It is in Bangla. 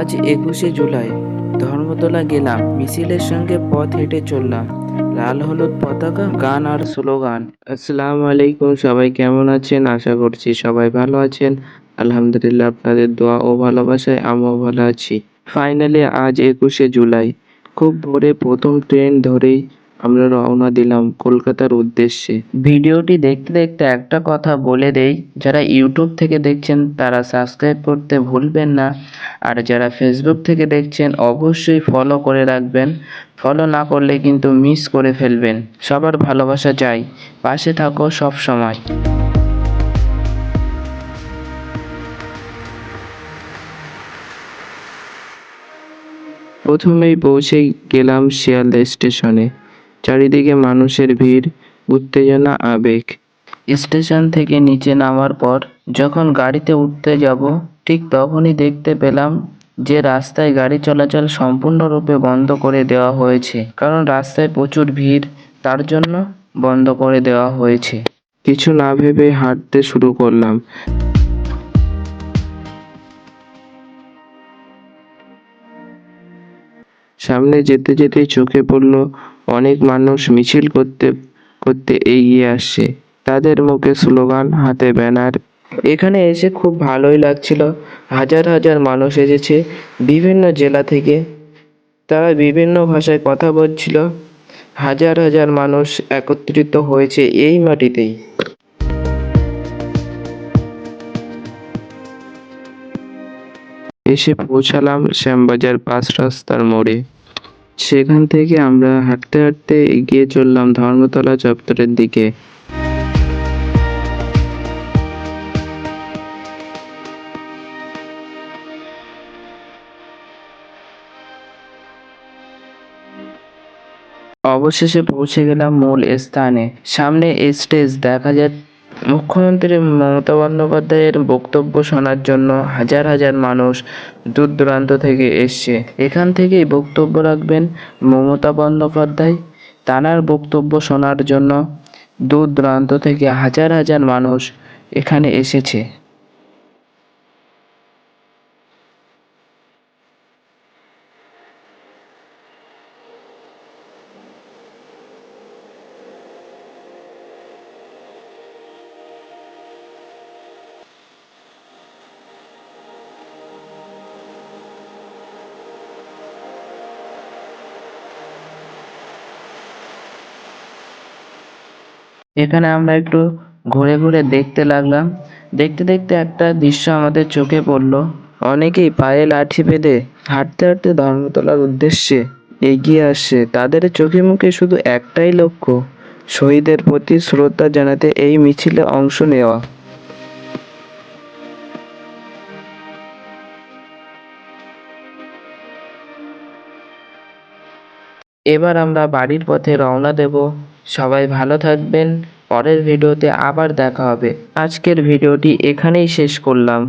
আজ ২১শে জুলাই ধর্মতলা গেলাম, মিছিলের সঙ্গে পথ হেঁটে চললাম। লাল হলুদ পতাকা, গান আর স্লোগান। আসসালামু আলাইকুম, সবাই কেমন আছেন? আশা করছি সবাই ভালো আছেন। আলহামদুলিল্লাহ, আপনাদের দোয়া ও ভালোবাসায় আমিও ভালো আছি। ফাইনালি আজ ২১শে জুলাই। খুব ভোরে প্রথম ট্রেন ধরেই আমরা রওনা দিলাম কলকাতার উদ্দেশ্যে। ভিডিওটি দেখতে দেখতে একটা কথা বলে দেই, যারা ইউটিউব থেকে দেখছেন তারা সাবস্ক্রাইব করতে ভুলবেন না, আর যারা ফেসবুক থেকে দেখছেন অবশ্যই ফলো করে রাখবেন। ফলো না করলে কিন্তু মিস করে ফেলবেন। সবার ভালোবাসা চাই, পাশে থাকো সব সময়। প্রথমেই পৌঁছে গেলাম শিয়ালদা স্টেশনে। চারিদিকে মানুষের ভিড়, উত্তেজনা, আবেগ। স্টেশন থেকে নিচে নামার পর যখন গাড়িতে উঠতে যাব, ঠিক তখনই দেখতে পেলাম যে রাস্তায় গাড়ি চলাচল সম্পূর্ণরূপে বন্ধ করে দেওয়া হয়েছে, কারণ রাস্তায় প্রচুর ভিড়, তার জন্য বন্ধ করে দেওয়া হয়েছে। কিছু না ভেবে হাঁটতে শুরু করলাম। সামনে যেতে যেতেই চোখে পড়ল অনেক মানুষ মিছিল করতে করতে এগিয়ে আসছে। তাদের মুখে স্লোগান, হাতে ব্যানার। এখানে এসে খুব ভালোই লাগছিল। হাজার হাজার মানুষ এসেছে বিভিন্ন জেলা থেকে। তারা বিভিন্ন ভাষায় কথা বলছিল। হাজার হাজার মানুষ একত্রিত হয়েছে এই মাটিতেই। এসে পৌঁছালাম শ্যামবাজার পাঁচ রাস্তার মোড়ে। সেখান থেকে আমরা হাঁটতে হাঁটতে এগিয়ে চললাম ধর্মতলা চত্বরের দিকে। অবশেষে পৌঁছে গেলাম মূল স্থানে। সামনে স্টেজ দেখা যায়। মুখ্যমন্ত্রী মমতা বন্দ্যোপাধ্যায়ের বক্তব্য শোনার জন্য হাজার হাজার মানুষ দূর দূরান্ত থেকে এসছে। এখান থেকেই বক্তব্য রাখবেন মমতা বন্দ্যোপাধ্যায়। তাঁর বক্তব্য শোনার জন্য দূর দূরান্ত থেকে হাজার হাজার মানুষ এখানে এসেছে। এখানে আমরা একটু ঘুরে ঘুরে দেখতে লাগলাম। দেখতে দেখতে একটা দৃশ্য আমাদের চোখে পড়লো। অনেকেই পায়ে লাঠি বেঁধে হাঁটতে হাঁটতে ধর্মতলার উদ্দেশ্যে এগিয়ে আসছে। তাদের চোখে মুখে শুধু একটাই লক্ষ্য, শহীদের প্রতি শ্রদ্ধা জানাতে এই মিছিলে অংশ নেওয়া। এবার আমরা বাড়ির পথে রওনা দেব। সবাই ভালো থাকবেন। পরের ভিডিওতে আবার দেখা হবে। আজকের ভিডিওটি এখানেই শেষ করলাম।